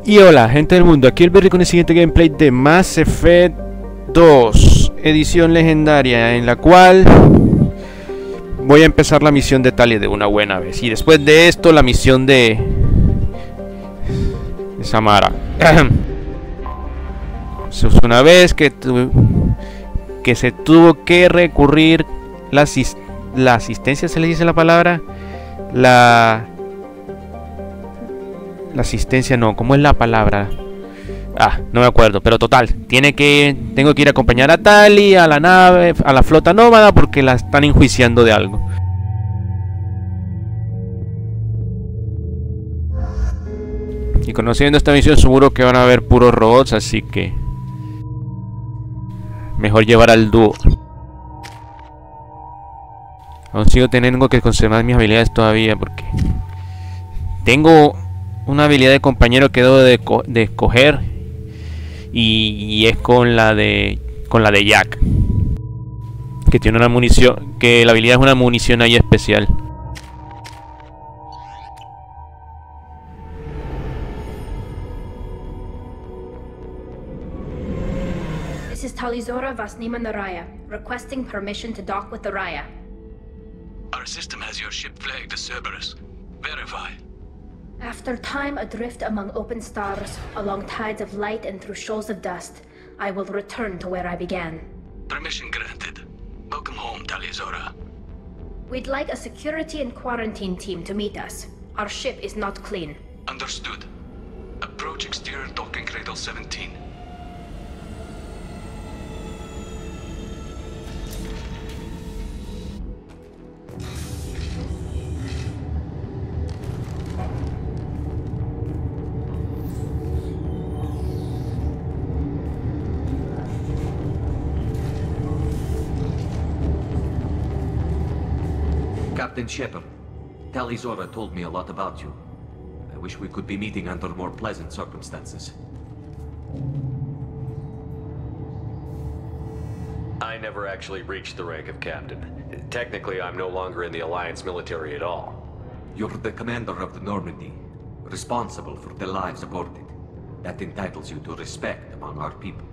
Y hola gente del mundo, aquí el Birri con el siguiente gameplay de Mass Effect 2 edición legendaria, en la cual voy a empezar la misión de Tali de una buena vez. Y después de esto la misión de Samara. Una vez que se tuvo que recurrir la asistencia, ¿se le dice la palabra? La asistencia no, ¿cómo es la palabra? No me acuerdo, pero total, tengo que ir a acompañar a Tali, a la nave, a la flota nómada, porque la están enjuiciando de algo. Y conociendo esta misión seguro que van a haber puros robots, así que mejor llevar al dúo. Aún sigo teniendo que conservar mis habilidades todavía, porque tengo una habilidad de compañero que debo de escoger, y es con la de Jack, que tiene una munición, que la habilidad es una munición ahí especial. This is Talizora Vasnima Naraya, requesting permission to dock with the Raya. Our system has your ship flagged as Cerberus. Verify. After time adrift among open stars, along tides of light and through shoals of dust, I will return to where I began. Permission granted. Welcome home, Talizora. We'd like a security and quarantine team to meet us. Our ship is not clean. Understood. Approach exterior docking cradle 17. Captain Shepard, Talizora told me a lot about you. I wish we could be meeting under more pleasant circumstances. I never actually reached the rank of captain. Technically, I'm no longer in the Alliance military at all. You're the commander of the Normandy, responsible for the lives aborted. That entitles you to respect among our people.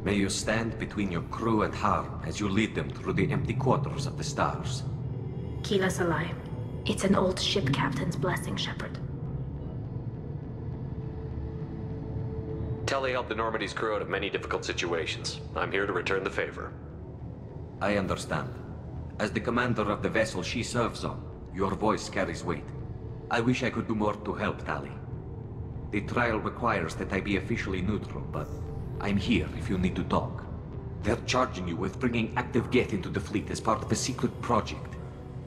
May you stand between your crew and harm as you lead them through the empty quarters of the stars. Keep us alive. It's an old ship captain's blessing, Shepard. Telly helped the Normandy's crew out of many difficult situations. I'm here to return the favor. I understand. As the commander of the vessel she serves on, your voice carries weight. I wish I could do more to help Tali. The trial requires that I be officially neutral, but I'm here if you need to talk. They're charging you with bringing active Geth into the fleet as part of a secret project.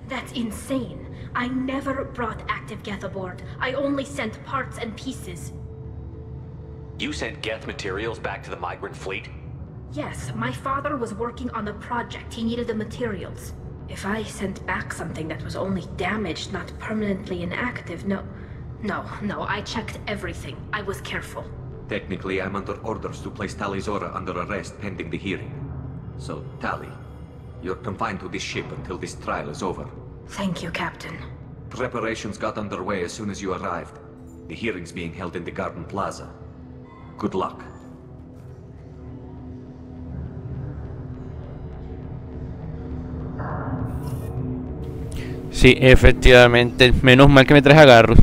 That's insane. I never brought active Geth aboard. I only sent parts and pieces. You sent Geth materials back to the migrant fleet? Yes, my father was working on a project. He needed the materials. If I sent back something that was only damaged, not permanently inactive, no, I checked everything. I was careful. Technically, I'm under orders to place Talizora under arrest pending the hearing. So, Tali, you're confined to this ship until this trial is over. Thank you, Captain. Preparations got underway as soon as you arrived. The hearing's being held in the Garden Plaza. Good luck. Sí, efectivamente, menos mal que me traes agarros.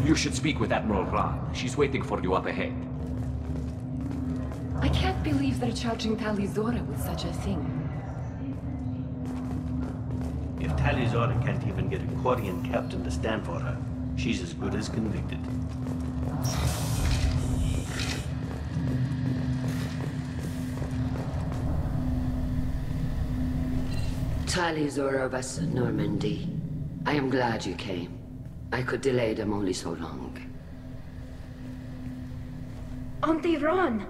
You should speak with Admiral Ra. She's waiting for you up ahead. I can't believe they're charging Talizora with such a thing. If Talizora can't even get a Quarian captain to stand for her, she's as good as convicted. Talizora vas Normandy. I am glad you came. I could delay them only so long. Auntie Ron!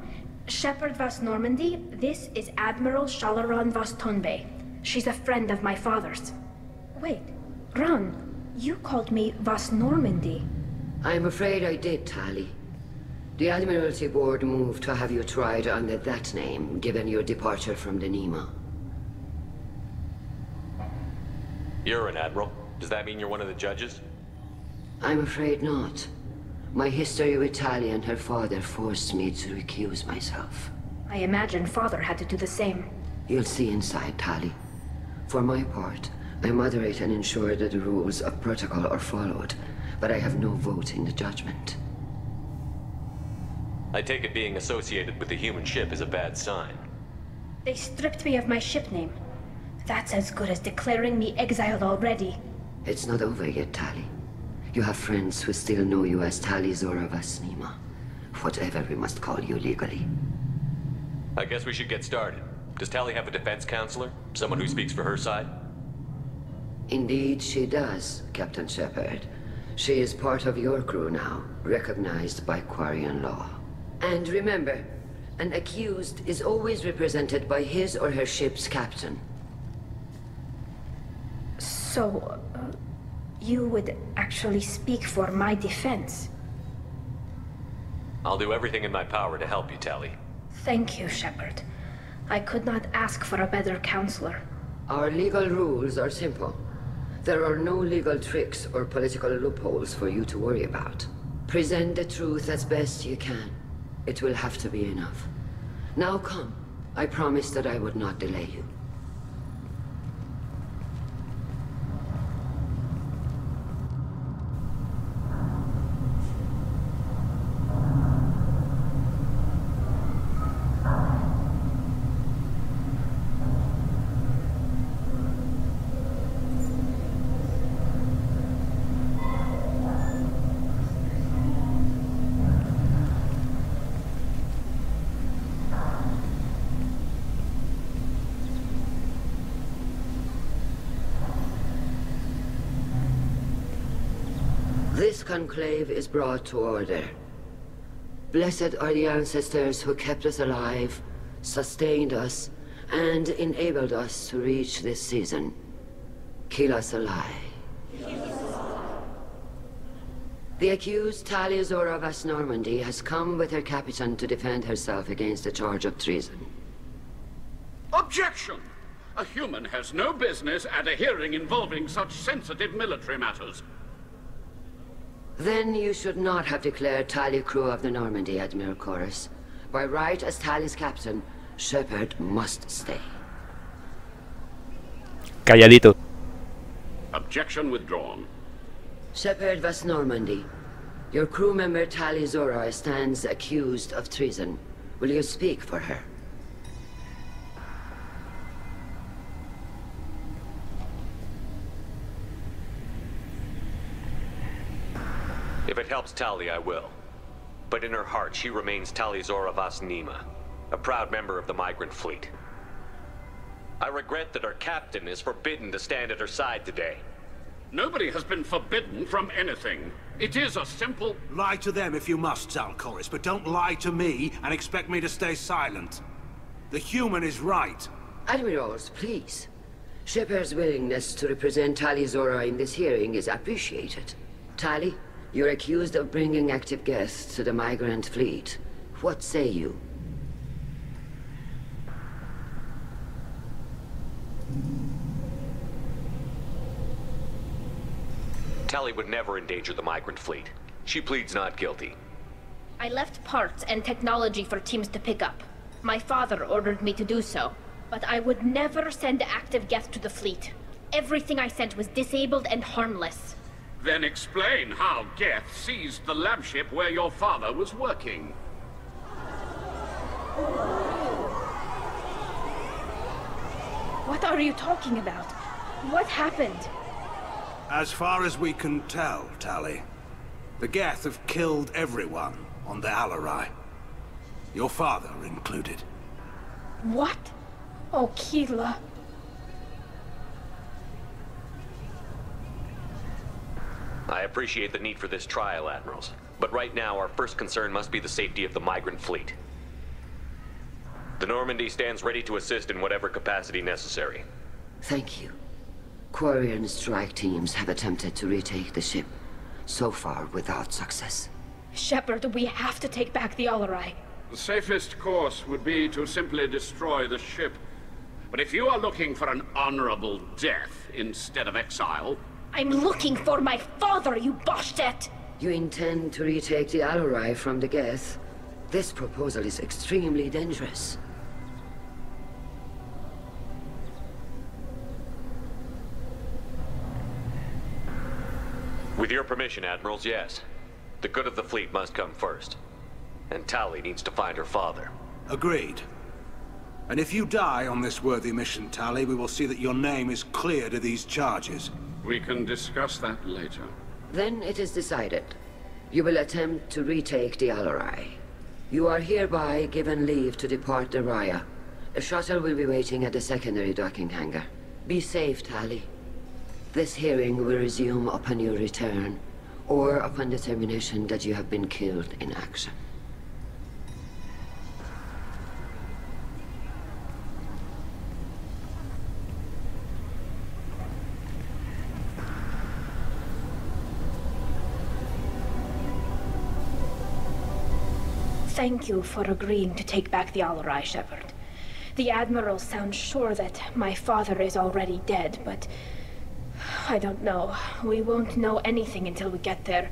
Shepard Vas Normandy, this is Admiral Shalaran Vas Tonbe. She's a friend of my father's. Wait, Ron, you called me Vas Normandy. I'm afraid I did, Tali. The Admiralty Board moved to have you tried under that name, given your departure from the Nima. You're an admiral. Does that mean you're one of the judges? I'm afraid not. My history with Tali and her father forced me to recuse myself. I imagine Father had to do the same. You'll see inside, Tali. For my part, I moderate and ensure that the rules of protocol are followed, but I have no vote in the judgment. I take it being associated with the human ship is a bad sign. They stripped me of my ship name. That's as good as declaring me exiled already. It's not over yet, Tali. You have friends who still know you as Tali Zora Vasnima. Whatever we must call you legally. I guess we should get started. Does Tali have a defense counselor? Someone who speaks for her side? Indeed she does, Captain Shepard. She is part of your crew now, recognized by Quarian law. And remember, an accused is always represented by his or her ship's captain. So, you would actually speak for my defense? I'll do everything in my power to help you, Tali. Thank you, Shepard. I could not ask for a better counselor. Our legal rules are simple. There are no legal tricks or political loopholes for you to worry about. Present the truth as best you can. It will have to be enough. Now come. I promised that I would not delay you. This conclave is brought to order. Blessed are the ancestors who kept us alive, sustained us, and enabled us to reach this season. Keep us alive. The accused Tali Zora Vas Normandy has come with her captain to defend herself against the charge of treason. Objection! A human has no business at a hearing involving such sensitive military matters. Then you should not have declared Tali crew of the Normandy, Admiral Chorus. By right as Tali's captain, Shepard must stay. Calladito. Objection withdrawn. Shepard Vas Normandy, your crew member Tali Zora stands accused of treason. Will you speak for her? If it helps Tali, I will. But in her heart, she remains Tali Zora Vasnima, a proud member of the migrant fleet. I regret that her captain is forbidden to stand at her side today. Nobody has been forbidden from anything. It is a simple... Lie to them if you must, Zalcoris, but don't lie to me and expect me to stay silent. The human is right. Admirals, please. Shepard's willingness to represent Tali Zora in this hearing is appreciated. Tali, you're accused of bringing active guests to the migrant fleet. What say you? Tali would never endanger the migrant fleet. She pleads not guilty. I left parts and technology for teams to pick up. My father ordered me to do so, but I would never send active guests to the fleet. Everything I sent was disabled and harmless. Then explain how Geth seized the lab ship where your father was working. What are you talking about? What happened? As far as we can tell, Tali, the Geth have killed everyone on the Alarai. Your father included. What? Oh, Keela. I appreciate the need for this trial, Admirals. But right now, our first concern must be the safety of the migrant fleet. The Normandy stands ready to assist in whatever capacity necessary. Thank you. Quarian strike teams have attempted to retake the ship, so far without success. Shepard, we have to take back the Alarai. The safest course would be to simply destroy the ship. But if you are looking for an honorable death instead of exile... I'm looking for my father, you bastet! You intend to retake the Alarai from the Geth? This proposal is extremely dangerous. With your permission, Admirals, yes. The good of the fleet must come first. And Tali needs to find her father. Agreed. And if you die on this worthy mission, Tali, we will see that your name is cleared of these charges. We can discuss that later. Then it is decided. You will attempt to retake the Alarai. You are hereby given leave to depart the Raya. A shuttle will be waiting at the secondary docking hangar. Be safe, Tali. This hearing will resume upon your return, or upon determination that you have been killed in action. Thank you for agreeing to take back the Alarai, Shepard. The Admiral sounds sure that my father is already dead, but... I don't know. We won't know anything until we get there.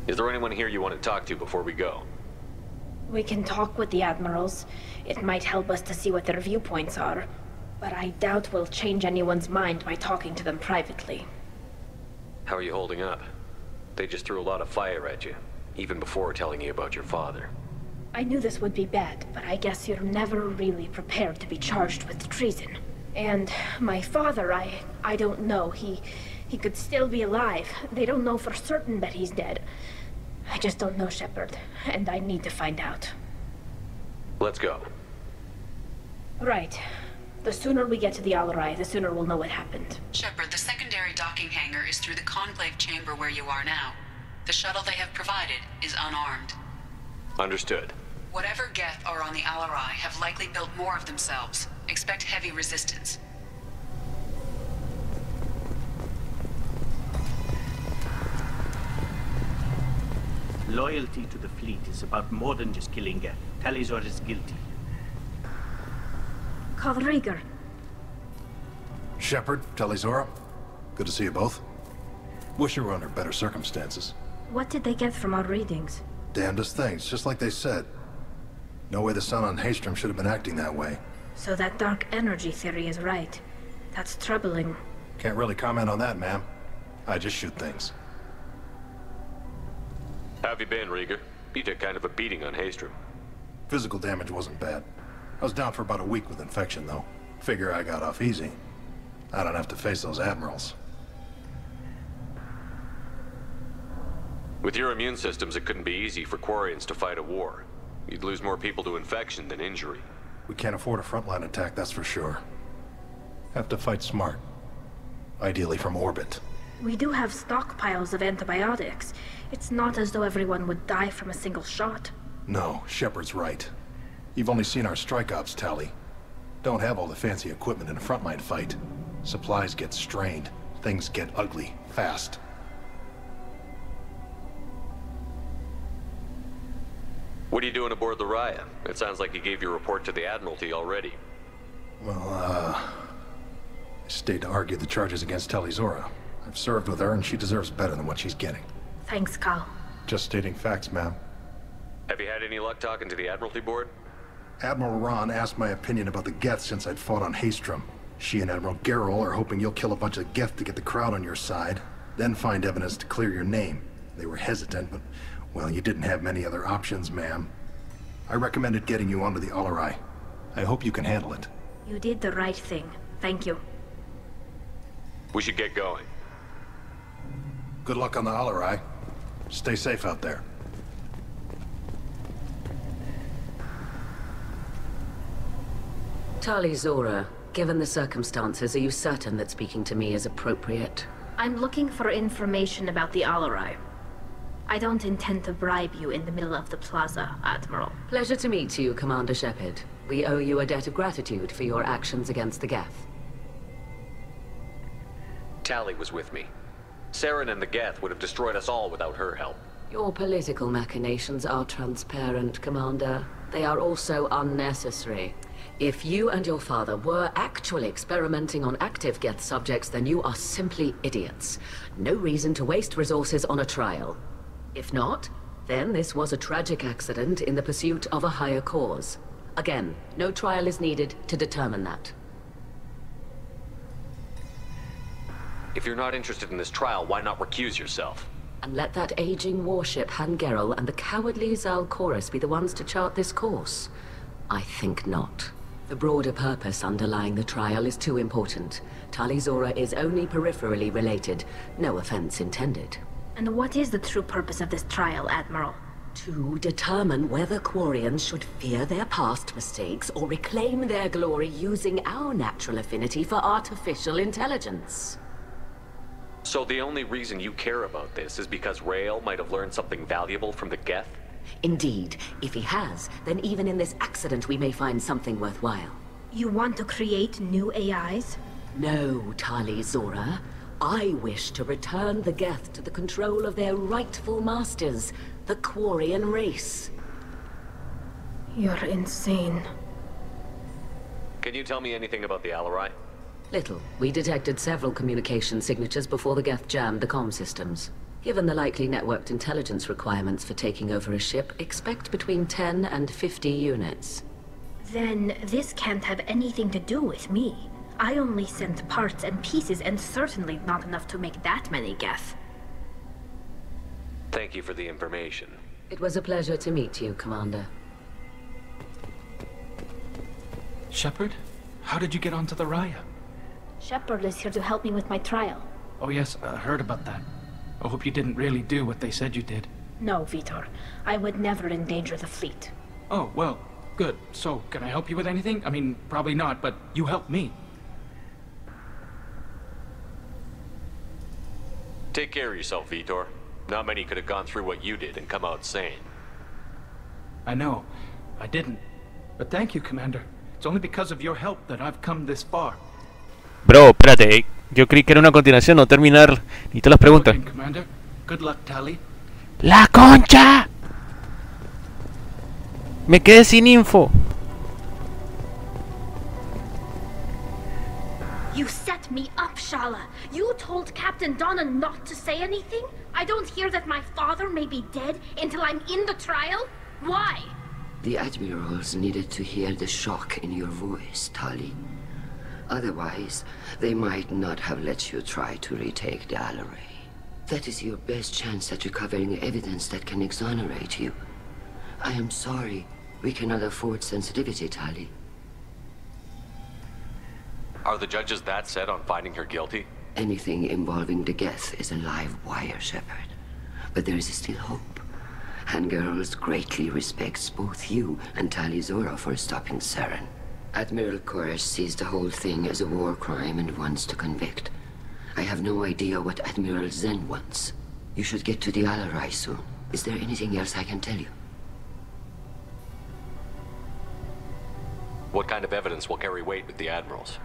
Is there anyone here you want to talk to before we go? We can talk with the Admirals. It might help us to see what their viewpoints are. But I doubt we'll change anyone's mind by talking to them privately. How are you holding up? They just threw a lot of fire at you, even before telling you about your father. I knew this would be bad, but I guess you're never really prepared to be charged with treason. And my father, I don't know. He could still be alive. They don't know for certain that he's dead. I just don't know, Shepard, and I need to find out. Let's go. Right. The sooner we get to the Alarai, the sooner we'll know what happened. Shepard, the secondary docking hangar is through the conclave chamber where you are now. The shuttle they have provided is unarmed. Understood. Whatever Geth are on the Alarai have likely built more of themselves. Expect heavy resistance. Loyalty to the fleet is about more than just killing Geth. Talizor is guilty. Call Rieger. Shepard, Talizora, good to see you both. Wish you were under better circumstances. What did they get from our readings? Damnedest things, just like they said. No way the sun on Haystrom should have been acting that way. So that dark energy theory is right. That's troubling. Can't really comment on that, ma'am. I just shoot things. How have you been, Rieger? You took kind of a beating on Haystrom. Physical damage wasn't bad. I was down for about a week with infection, though. Figure I got off easy. I don't have to face those admirals. With your immune systems, it couldn't be easy for Quarians to fight a war. You'd lose more people to infection than injury. We can't afford a frontline attack, that's for sure. Have to fight smart. Ideally from orbit. We do have stockpiles of antibiotics. It's not as though everyone would die from a single shot. No, Shepard's right. You've only seen our strike ops tally. Don't have all the fancy equipment in a frontline fight. Supplies get strained. Things get ugly, fast. What are you doing aboard the Raya? It sounds like you gave your report to the Admiralty already. Well, I stayed to argue the charges against Talizora. I've served with her, and she deserves better than what she's getting. Thanks, Cal. Just stating facts, ma'am. Have you had any luck talking to the Admiralty board? Admiral Ron asked my opinion about the Geth since I'd fought on Haystrom. She and Admiral Gerrel are hoping you'll kill a bunch of Geth to get the crowd on your side, then find evidence to clear your name. They were hesitant, but, well, you didn't have many other options, ma'am. I recommended getting you onto the Alarai. I hope you can handle it. You did the right thing. Thank you. We should get going. Good luck on the Alarai. Stay safe out there. Talizora, given the circumstances, are you certain that speaking to me is appropriate? I'm looking for information about the Alarai. I don't intend to bribe you in the middle of the plaza, Admiral. Pleasure to meet you, Commander Shepard. We owe you a debt of gratitude for your actions against the Geth. Tali was with me. Saren and the Geth would have destroyed us all without her help. Your political machinations are transparent, Commander. They are also unnecessary. If you and your father were actually experimenting on active Geth subjects, then you are simply idiots. No reason to waste resources on a trial. If not, then this was a tragic accident in the pursuit of a higher cause. Again, no trial is needed to determine that. If you're not interested in this trial, why not recuse yourself? And let that aging warship Hangerel and the cowardly Zalcorus be the ones to chart this course? I think not. The broader purpose underlying the trial is too important. Tali'Zorah is only peripherally related. No offense intended. And what is the true purpose of this trial, Admiral? To determine whether Quarians should fear their past mistakes or reclaim their glory using our natural affinity for artificial intelligence. So the only reason you care about this is because Rael might have learned something valuable from the Geth? Indeed. If he has, then even in this accident we may find something worthwhile. You want to create new AIs? No, Tali'Zorah. I wish to return the Geth to the control of their rightful masters, the Quarian race. You're insane. Can you tell me anything about the Alarai? Little. We detected several communication signatures before the Geth jammed the comm systems. Given the likely networked intelligence requirements for taking over a ship, expect between 10 and 50 units. Then this can't have anything to do with me. I only sent parts and pieces, and certainly not enough to make that many Geth. Thank you for the information. It was a pleasure to meet you, Commander. Shepard? How did you get onto the Raya? Shepard is here to help me with my trial. Oh yes, I heard about that. I hope you didn't really do what they said you did. No, Vitor. I would never endanger the fleet. Oh, well, good. So, can I help you with anything? I mean, probably not, but you helped me. Take care of yourself, Vitor. Not many could have gone through what you did and come out sane. I know. I didn't. But thank you, Commander. It's only because of your help that I've come this far. Bro, espérate. Yo creí que era una continuación, no terminar. Ni todas las preguntas. Okay, Commander. Good luck, Tali. ¡La concha! Me quedé sin info. You set me up, Shala. You told Captain Donna not to say anything? I don't hear that my father may be dead until I'm in the trial? Why? The admirals needed to hear the shock in your voice, Tali. Otherwise, they might not have let you try to retake the Alarai. That is your best chance at recovering evidence that can exonerate you. I am sorry. We cannot afford sensitivity, Tali. Are the judges that set on finding her guilty? Anything involving the Geth is a live wire, Shepard. But there is still hope. Hangirls greatly respects both you and Tali'Zorah for stopping Saren. Admiral Corsair sees the whole thing as a war crime and wants to convict. I have no idea what Admiral Zen wants. You should get to the Alarai soon. Is there anything else I can tell you? What kind of evidence will carry weight with the admirals?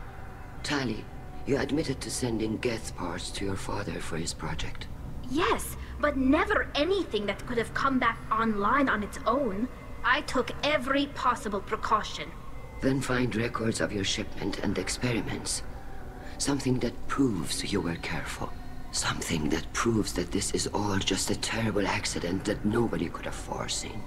Tali, you admitted to sending Geth parts to your father for his project. Yes, but never anything that could have come back online on its own. I took every possible precaution. Then find records of your shipment and experiments. Something that proves you were careful. Something that proves that this is all just a terrible accident that nobody could have foreseen.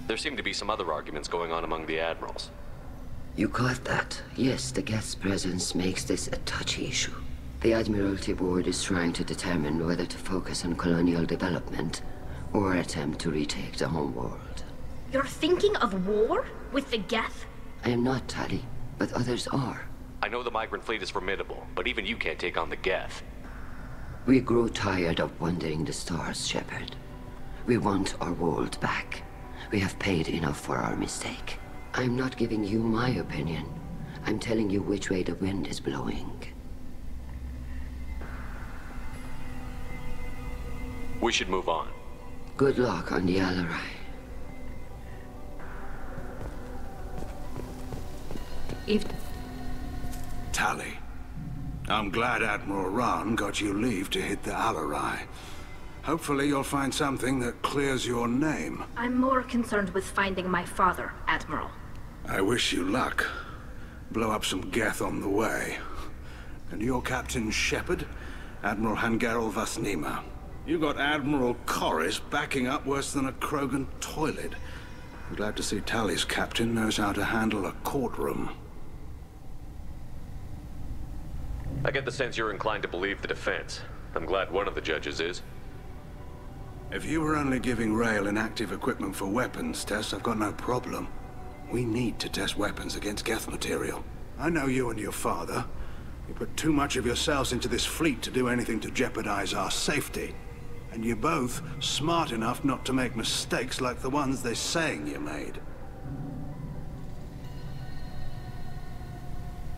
There seem to be some other arguments going on among the admirals. You caught that? Yes, the Geth's presence makes this a touchy issue. The Admiralty Board is trying to determine whether to focus on colonial development or attempt to retake the homeworld. You're thinking of war? With the Geth? I am not, Tali, but others are. I know the migrant fleet is formidable, but even you can't take on the Geth. We grow tired of wandering the stars, Shepard. We want our world back. We have paid enough for our mistake. I'm not giving you my opinion. I'm telling you which way the wind is blowing. We should move on. Good luck on the Alarai. Tali, I'm glad Admiral Rahn got you leave to hit the Alarai. Hopefully you'll find something that clears your name. I'm more concerned with finding my father, Admiral. I wish you luck. Blow up some Geth on the way. And your Captain Shepard, Admiral Hangarel Vasnima. You got Admiral Corsair backing up worse than a Krogan toilet. I'm glad to see Tali's captain knows how to handle a courtroom. I get the sense you're inclined to believe the defense. I'm glad one of the judges is. If you were only giving Rail inactive equipment for weapons tests, I've got no problem. We need to test weapons against Geth material. I know you and your father. You put too much of yourselves into this fleet to do anything to jeopardize our safety. And you're both smart enough not to make mistakes like the ones they're saying you made.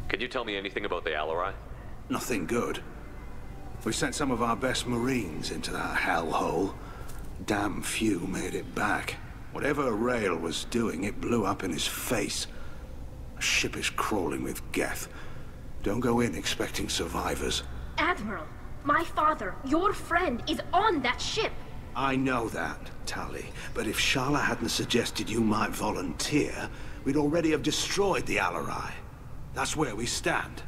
Can you tell me anything about the Alarai? Nothing good. We sent some of our best Marines into that hellhole. Damn few made it back. Whatever Rail was doing, it blew up in his face. A ship is crawling with Geth. Don't go in expecting survivors. Admiral, my father, your friend, is on that ship. I know that, Tali. But if Shala hadn't suggested you might volunteer, we'd already have destroyed the Alarai. That's where we stand.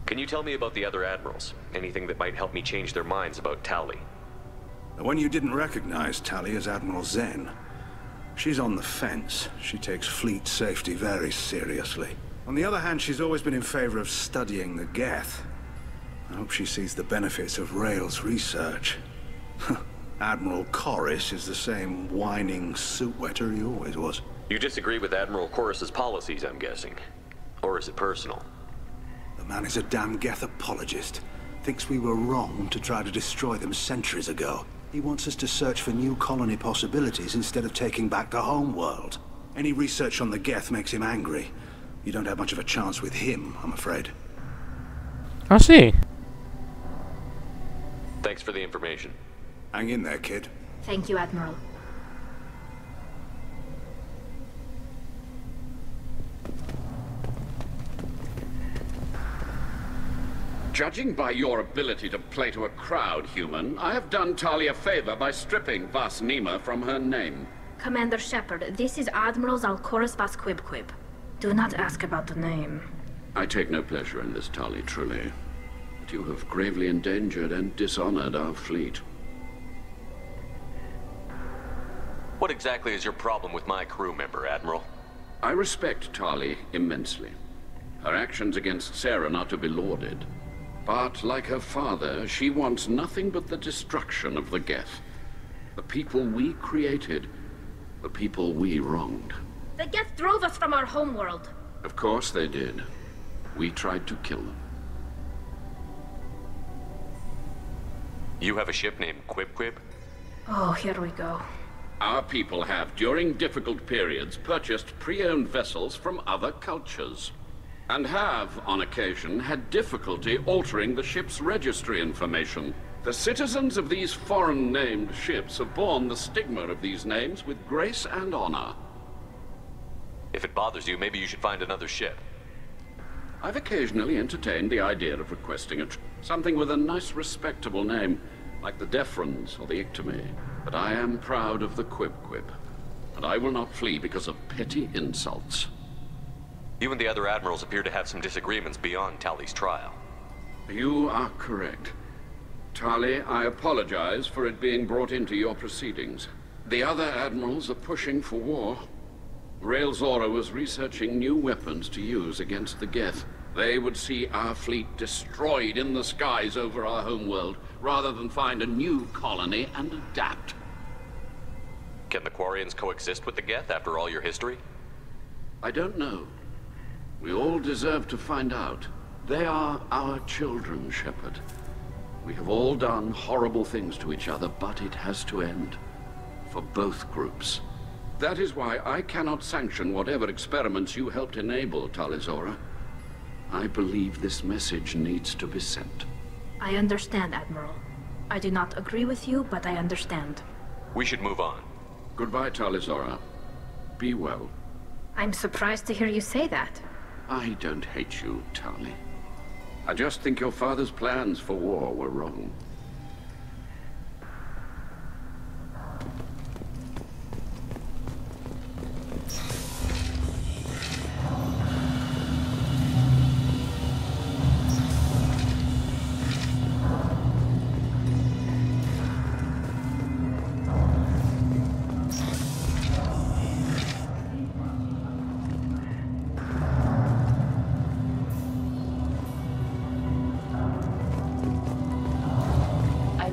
Can you tell me about the other admirals? Anything that might help me change their minds about Tali? The one you didn't recognize, Tali, is Admiral Zen. She's on the fence. She takes fleet safety very seriously. On the other hand, she's always been in favor of studying the Geth. I hope she sees the benefits of Rail's research. Admiral Corsair is the same whining suit-wetter he always was. You disagree with Admiral Corus's policies, I'm guessing. Or is it personal? The man is a damn Geth apologist. Thinks we were wrong to try to destroy them centuries ago. He wants us to search for new colony possibilities instead of taking back the home world. Any research on the Geth makes him angry. You don't have much of a chance with him, I'm afraid. I see. Thanks for the information. Hang in there, kid. Thank you, Admiral. Judging by your ability to play to a crowd, human, I have done Tali a favor by stripping Vasnima from her name. Commander Shepard, this is Admiral Zalkoris Vasquibquib. Do not ask about the name. I take no pleasure in this, Tali, truly. But you have gravely endangered and dishonored our fleet. What exactly is your problem with my crew member, Admiral? I respect Tali immensely. Her actions against Sarah are not to be lauded. But, like her father, she wants nothing but the destruction of the Geth. The people we created, the people we wronged. The Geth drove us from our homeworld. Of course they did. We tried to kill them. You have a ship named Quib? Oh, here we go. Our people have, during difficult periods, purchased pre-owned vessels from other cultures. And have, on occasion, had difficulty altering the ship's registry information. The citizens of these foreign-named ships have borne the stigma of these names with grace and honor. If it bothers you, maybe you should find another ship. I've occasionally entertained the idea of requesting something with a nice, respectable name, like the Defrons or the Ictomy. But I am proud of the Quib, and I will not flee because of petty insults. You and the other admirals appear to have some disagreements beyond Tali's trial. You are correct. Tali, I apologize for it being brought into your proceedings. The other admirals are pushing for war. Rail Zora was researching new weapons to use against the Geth. They would see our fleet destroyed in the skies over our homeworld, rather than find a new colony and adapt. Can the Quarians coexist with the Geth after all your history? I don't know. We all deserve to find out. They are our children, Shepard. We have all done horrible things to each other, but it has to end. For both groups. That is why I cannot sanction whatever experiments you helped enable, Tali Zora. I believe this message needs to be sent. I understand, Admiral. I do not agree with you, but I understand. We should move on. Goodbye, Tali Zora. Be well. I'm surprised to hear you say that. I don't hate you, Tali. I just think your father's plans for war were wrong.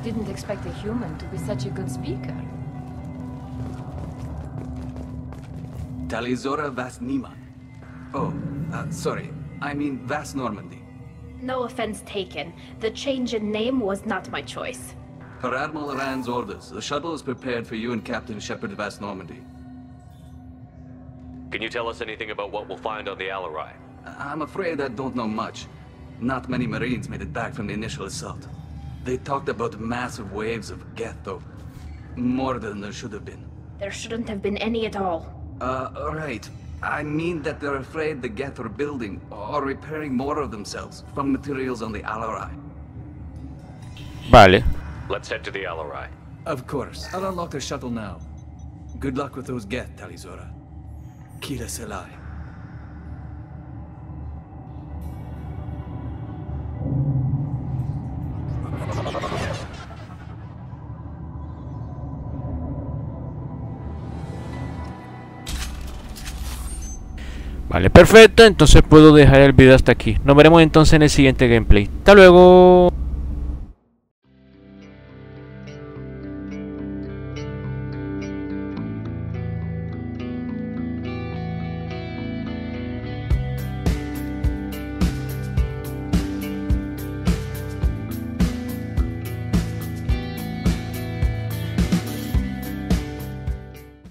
didn't expect a human to be such a good speaker. Talizora Vas Nima. Oh, sorry. I mean Vas Normandy. No offense taken. The change in name was not my choice. Per Admiral Rand's orders, the shuttle is prepared for you and Captain Shepard Vas Normandy. Can you tell us anything about what we'll find on the Alarai? I'm afraid I don't know much. Not many Marines made it back from the initial assault. They talked about massive waves of Geth, though. More than there should have been. There shouldn't have been any at all. Right. I mean that they're afraid the Geth are building or repairing more of themselves from materials on the Alarai. Vale. Let's head to the Alarai. Of course. I'll unlock the shuttle now. Good luck with those Geth, Talizora. Kira Selai. Vale, perfecto, entonces puedo dejar el video hasta aquí. Nos veremos entonces en el siguiente gameplay. Hasta luego.